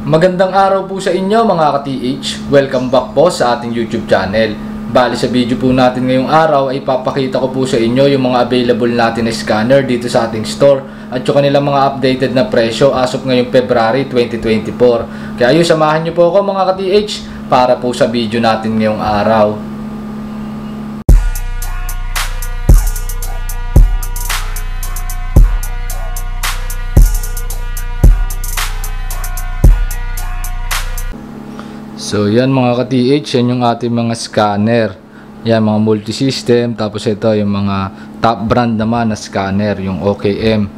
Magandang araw po sa inyo mga ka-TH. Welcome back po sa ating YouTube channel. Bali sa video po natin ngayong araw ay papakita ko po sa inyo yung mga available natin na scanner dito sa ating store at yung kanilang mga updated na presyo as of ngayong February 2024. Kaya yun, samahan nyo po ako mga ka-TH para po sa video natin ngayong araw. So yan mga ka-TH, yan yung ating mga scanner. Yan mga multi-system. Tapos ito yung mga top brand naman na scanner, yung OKM.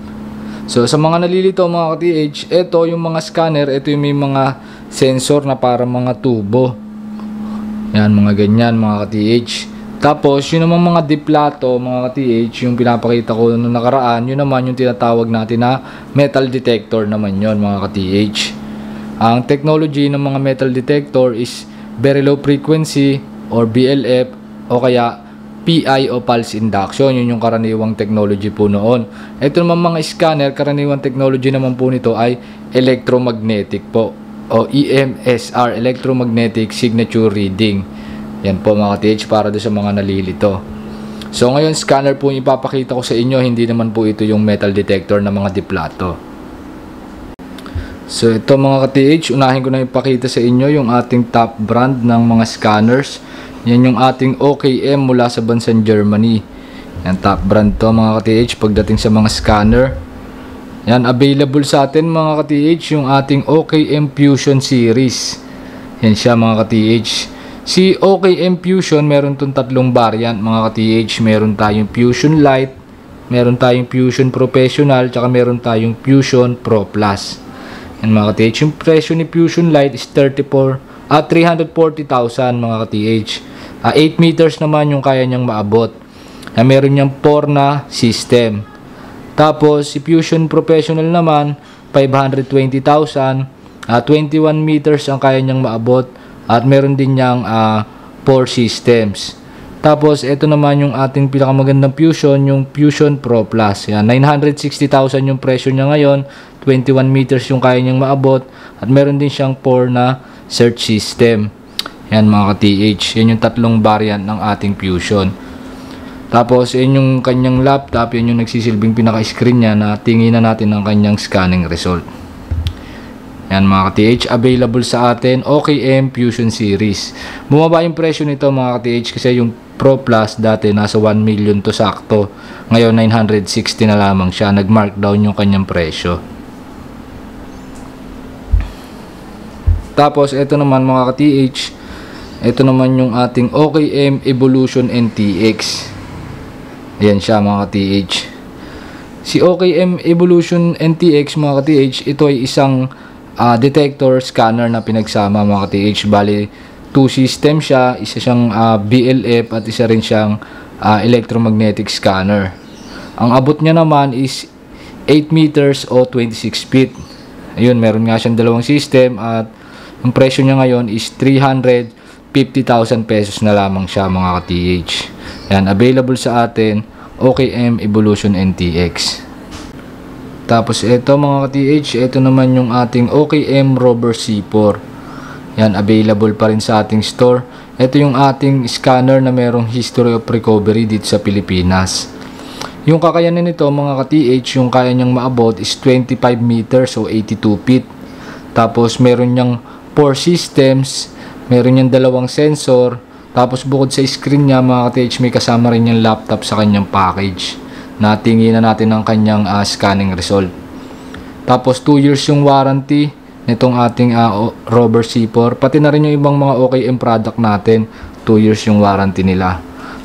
So sa mga nalilito mga ka-TH, ito yung mga scanner. Ito yung may mga sensor na para mga tubo. Yan mga ganyan mga ka-TH. Tapos yun naman mga diplato mga ka-TH, yung pinapakita ko nung nakaraan, yun naman yung tinatawag natin na metal detector naman yun mga ka-TH. Ang technology ng mga metal detector is very low frequency or BLF o kaya PI o pulse induction. Yun yung karaniwang technology po noon. Ito naman mga scanner, karaniwang technology naman po nito ay electromagnetic po o EMSR, electromagnetic signature reading. Yan po mga TH para doon sa mga nalilito. So ngayon scanner po yung ipapakita ko sa inyo, hindi naman po ito yung metal detector ng mga diplato. So ito mga ka-TH, unahin ko na ipakita sa inyo yung ating top brand ng mga scanners. Yan yung ating OKM mula sa bansang Germany. Yan top brand to mga ka-TH pagdating sa mga scanner. Yan available sa atin mga ka-TH yung ating OKM Fusion series. Yan siya mga ka-TH. Si OKM Fusion meron tong tatlong variant mga ka-TH. Meron tayong Fusion Lite, meron tayong Fusion Professional, tsaka meron tayong Fusion Pro Plus. Yan mga ka-TH, yung presyo ni Fusion Lite is 340,000 mga ka-TH. 8 meters naman yung kaya niyang maabot. Meron niyang 4 na system. Tapos si Fusion Professional naman 520,000, 21 meters ang kaya niyang maabot at meron din niyang 4 systems. Tapos ito naman yung ating pinakamagandang Fusion, yung Fusion Pro Plus. Yan, 960,000 yung presyo niya ngayon, 21 meters yung kaya niyang maabot at meron din siyang 4 na search system. Yan mga ka-TH, yan yung tatlong variant ng ating Fusion. Tapos yan yung kanyang laptop, yan yung nagsisilbing pinaka-screen niya na tingin na natin ang kanyang scanning result. Yan mga ka-TH, available sa atin OKM Fusion series. Bumaba yung presyo nito mga ka-TH kasi yung Pro Plus dati nasa 1 million to sakto. Ngayon 960 na lamang siya, nag-markdown yung kanyang presyo. Tapos ito naman mga ka-TH, ito naman yung ating OKM Evolution NTX. Ayan siya mga ka-TH. Si OKM Evolution NTX mga ka-TH, ito ay isang detector scanner na pinagsama mga ka-TH. Bali 2 system siya, isa siyang BLF at isa rin siyang electromagnetic scanner. Ang abot niya naman is 8 meters o 26 feet. Ayun, meron nga siyang dalawang system at ang presyo niya ngayon is 350,000 pesos na lamang siya mga ka-TH. Yan, available sa atin OKM Evolution NTX. Tapos ito mga ka-TH, ito naman yung ating OKM Rover C4. Yan, available pa rin sa ating store. Ito yung ating scanner na merong history of recovery dito sa Pilipinas. Yung kakayanan nito mga ka-TH, yung kaya niyang maabot is 25 meters o 82 feet. Tapos meron niyang 4 systems, meron niyang dalawang sensor. Tapos bukod sa screen niya mga ka-TH, may kasama rin yung laptop sa kanyang package. Natingin na natin ang kanyang scanning result. Tapos 2 years yung warranty nitong ating Rover C4. Pati na rin yung ibang mga OKM product natin, 2 years yung warranty nila.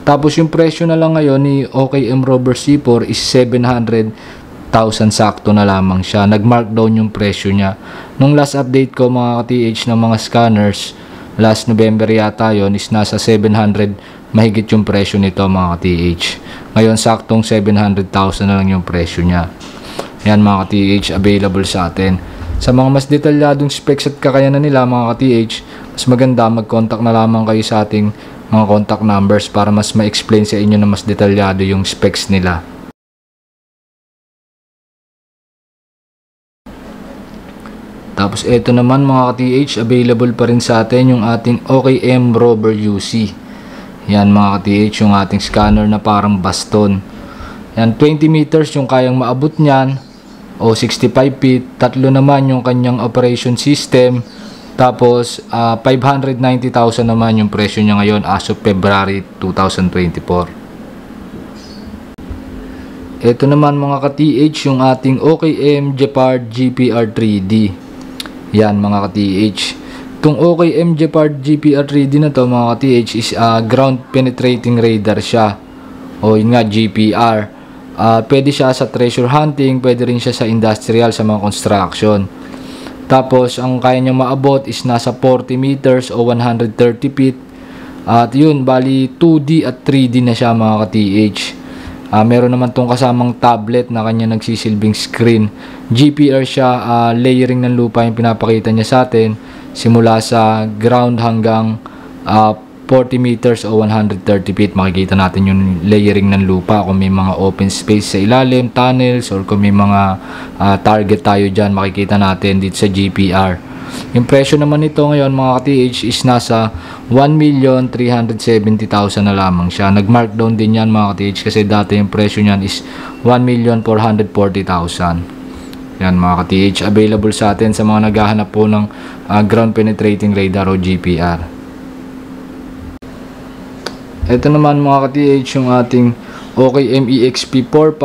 Tapos yung presyo na lang ngayon ni OKM Rover C4 is 700,000 sakto na lamang siya. Nag-markdown yung presyo niya. Nung last update ko mga ka-TH ng mga scanners, last November yata yon, is nasa 700 mahigit yung presyo nito mga ka-TH. Ngayon saktong 700,000 na lang yung presyo niya. Yan mga ka-TH, available sa atin. Sa mga mas detalyadong specs at kakayanan nila mga ka-TH, mas maganda mag-contact na lamang kayo sa ating mga contact numbers para mas ma-explain sa inyo na mas detalyado yung specs nila. Tapos ito naman mga ka-TH, available pa rin sa atin yung ating OKM Rover UC. Yan mga ka-TH, yung ating scanner na parang baston. Yan, 20 meters yung kayang maabot niyan o 65 feet. Tatlo naman yung kanyang operation system. Tapos 590,000 naman yung presyo niya ngayon as of February 2024. Ito naman mga ka-TH, yung ating OKM Gepard GPR 3D. Yan mga ka-TH. Itong OKM Gepard GPR 3D na to mga ka-TH is ground penetrating radar siya. O yun nga, GPR. Pwede siya sa treasure hunting, pwede rin siya sa industrial, sa mga construction. Tapos ang kaya niyang maabot is nasa 40 meters o 130 feet. At yun, bali 2D at 3D na siya mga ka-TH. Meron naman tong kasamang tablet na kanya nagsisilbing screen. GPR siya, layering ng lupa yung pinapakita niya sa atin. Simula sa ground hanggang 40 meters o 130 feet. Makikita natin yung layering ng lupa. Kung may mga open space sa ilalim, tunnels, or kung may mga target tayo dyan, makikita natin dito sa GPR. Yung presyo naman nito ngayon mga ka-TH is nasa 1,370,000 na lamang siya. Nag-markdown din yan mga ka-TH kasi dati yung presyo niyan is 1,440,000. Yan mga ka-TH, available sa atin sa mga naghahanap po ng ground penetrating radar o GPR. Ito naman mga ka-TH, yung ating OKM EXP45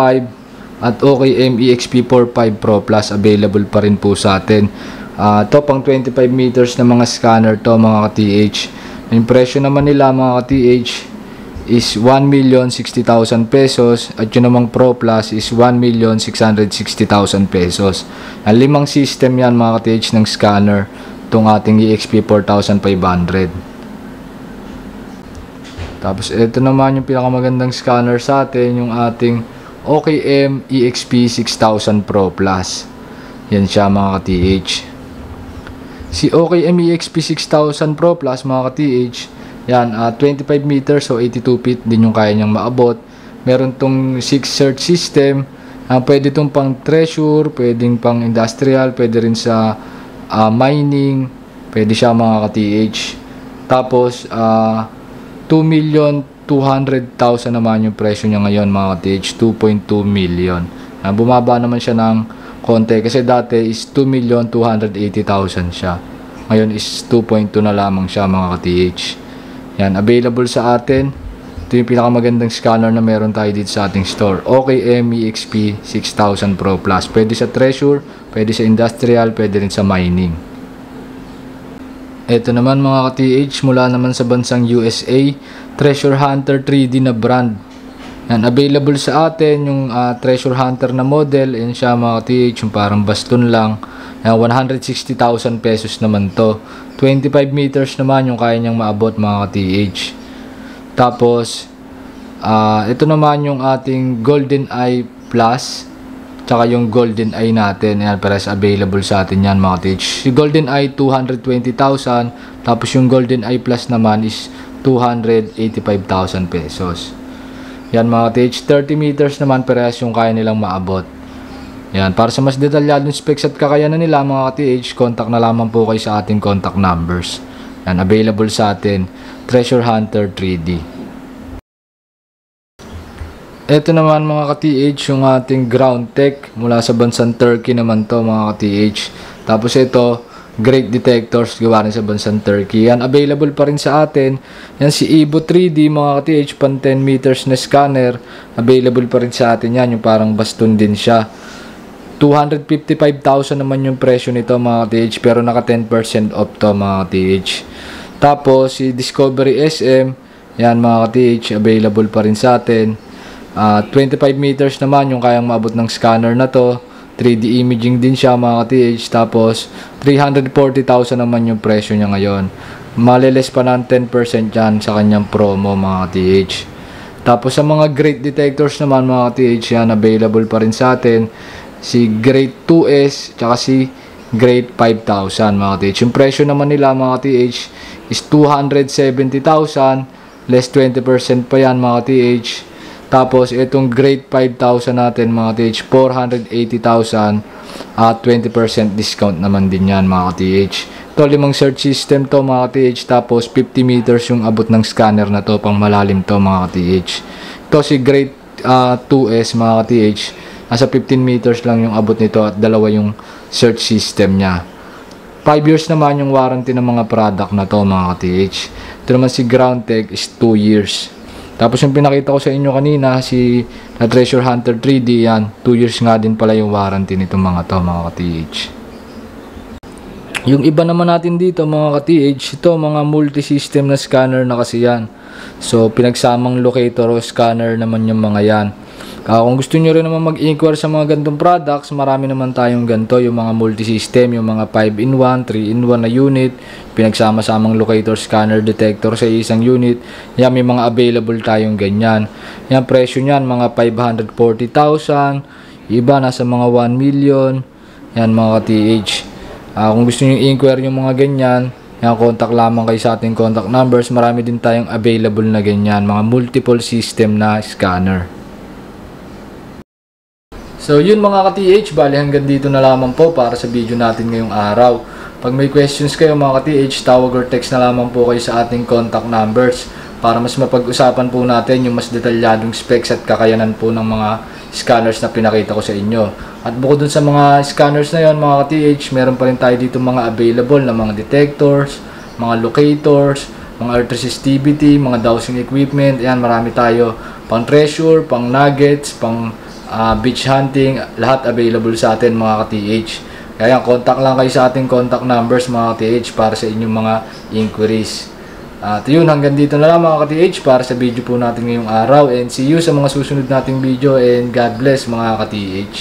at OKM EXP45 Pro Plus, available pa rin po sa atin. Ito pang 25 meters na mga scanner to mga ka-TH. Yung presyo naman nila mga ka-TH is 1,060,000 pesos at yun namang Pro Plus is 1,660,000 pesos. Ang limang system yan mga ka-TH ng scanner, itong ating EXP4500. Tapos ito naman yung pinakamagandang scanner sa atin, yung ating OKM EXP6000 Pro Plus. Yan siya mga ka-TH. Si OKM EXP6000 Pro Plus mga ka-TH, yan, 25 meters o 82 feet din yung kaya niyang maabot. Meron tong 6 search system. Pwede tong pang treasure, pwedeng pang industrial, pwede rin sa mining, pwede siya mga ka-TH. Tapos 2,200,000 naman yung presyo niya ngayon mga ka-TH, 2.2 million. Bumaba naman siya ng konti kasi dati is 2,280,000 siya. Ngayon is 2.2 na lamang siya mga ka-TH. Yan, available sa atin. Ito yung pinakamagandang scanner na meron tayo dito sa ating store. OKM EXP6000 Pro Plus. Pwede sa treasure, pwede sa industrial, pwede rin sa mining. Ito naman mga ka-TH, mula naman sa bansang USA, Treasure Hunter 3D na brand. Yan, available sa atin yung Treasure Hunter na model. Yan siya mga ka-TH, yung parang baston lang. Yan, 160,000 pesos naman to. 25 meters naman yung kaya niyang maabot mga ka-TH. Tapos ito naman yung ating Golden Eye Plus, tsaka yung Golden Eye natin. Yan, pares available sa atin yan mga ka-TH. Si Golden Eye 220,000, tapos yung Golden Eye Plus naman is 285,000 pesos. Yan mga ka-TH, 30 meters naman parehas yung kaya nilang maabot. Yan, para sa mas detalyadong specs at kakayanan nila mga ka-TH, contact na lamang po kayo sa ating contact numbers. Yan, available sa atin, Treasure Hunter 3D. Ito naman mga ka-TH, yung ating ground tech mula sa bansang Turkey naman to mga ka-TH. Tapos ito, Great Detectors, gawa rin sa bansang Turkey. Yan, available pa rin sa atin. Yan si Evo 3D mga ka-TH, pan 10 meters na scanner. Available pa rin sa atin yan, yung parang baston din siya. 255,000 naman yung presyo nito mga ka-TH, pero naka 10% off to mga ka-TH. Tapos si Discovery SM, yan mga ka-TH, available pa rin sa atin. 25 meters naman yung kayang maabot ng scanner na to. 3D imaging din siya mga ka-TH. Tapos 340,000 naman yung presyo niya ngayon. Maliles pa ng 10% yan sa kanyang promo mga ka-TH. Tapos sa mga Great Detectors naman mga ka-TH, yan available pa rin sa atin. Si Great 2S tsaka si Great 5,000 mga ka-TH. Yung presyo naman nila mga ka-TH is 270,000, less 20% pa yan mga ka-TH. Tapos itong grade 5,000 natin mga ka-TH, 480,000 at 20% discount naman din yan mga ka-TH. Ito, 5 search system to mga ka-TH, tapos 50 meters yung abot ng scanner na to, pang malalim to mga ka-TH. Ito si grade 2S mga ka-TH, nasa 15 meters lang yung abot nito at dalawa yung search system nya. 5 years naman yung warranty ng mga product na to mga ka-TH. Ito naman si GroundTech is 2 years. Tapos yung pinakita ko sa inyo kanina, si na Treasure Hunter 3D, yan, 2 years nga din pala yung warranty nitong mga to mga ka-TH. Yung iba naman natin dito mga ka-TH, ito mga multi-system na scanner na kasi yan. So pinagsamang locator o scanner naman yung mga yan. Kung gusto nyo rin naman mag-inquire sa mga gantong products, marami naman tayong ganito, yung mga multi-system, yung mga 5-in-1, 3-in-1 na unit, pinagsama-samang locator, scanner, detector sa isang unit. Yan, may mga available tayong ganyan. Yan, presyo nyan, mga 540,000, iba nasa mga 1 million. Yan mga ka-TH. Kung gusto nyo i-inquire yung mga ganyan, yan, contact lamang kayo sa ating contact numbers. Marami din tayong available na ganyan, mga multiple system na scanner. So yun mga ka-TH, bali hanggang dito na lamang po para sa video natin ngayong araw. Pag may questions kayo mga ka-TH, tawag or text na lamang po kayo sa ating contact numbers para mas mapag-usapan po natin yung mas detalyadong specs at kakayanan po ng mga scanners na pinakita ko sa inyo. At bukod dun sa mga scanners na yon mga ka-TH, meron pa rin tayo dito mga available na mga detectors, mga locators, mga earth resistivity, mga dowsing equipment. Ayan, marami tayo pang treasure, pang nuggets, pang beach hunting, lahat available sa atin mga ka-TH. Kaya contact lang kayo sa ating contact numbers mga ka-TH para sa inyong mga inquiries. At yun, hanggang dito na lang mga ka-TH para sa video po natin ngayong araw, and see you sa mga susunod nating video, and God bless mga ka-TH.